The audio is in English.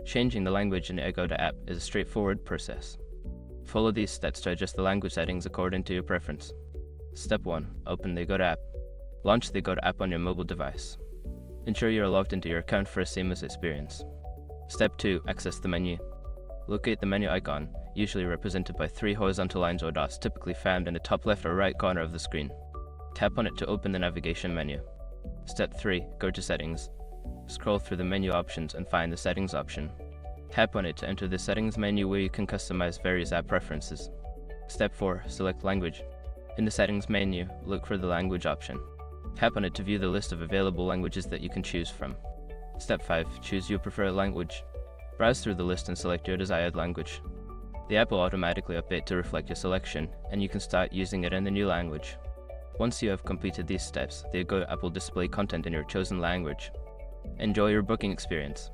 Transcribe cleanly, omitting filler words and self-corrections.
Changing the language in the Agoda app is a straightforward process. Follow these steps to adjust the language settings according to your preference. Step 1. Open the Agoda app. Launch the Agoda app on your mobile device. Ensure you are logged into your account for a seamless experience. Step 2. Access the menu. Locate the menu icon, usually represented by 3 horizontal lines or dots typically found in the top left or right corner of the screen. Tap on it to open the navigation menu. Step 3. Go to Settings. Scroll through the menu options and find the Settings option. Tap on it to enter the Settings menu where you can customize various app preferences. Step 4. Select Language. In the Settings menu, look for the Language option. Tap on it to view the list of available languages that you can choose from. Step 5. Choose your preferred language. Browse through the list and select your desired language. The app will automatically update to reflect your selection, and you can start using it in the new language. Once you have completed these steps, the Agoda app will display content in your chosen language. Enjoy your booking experience.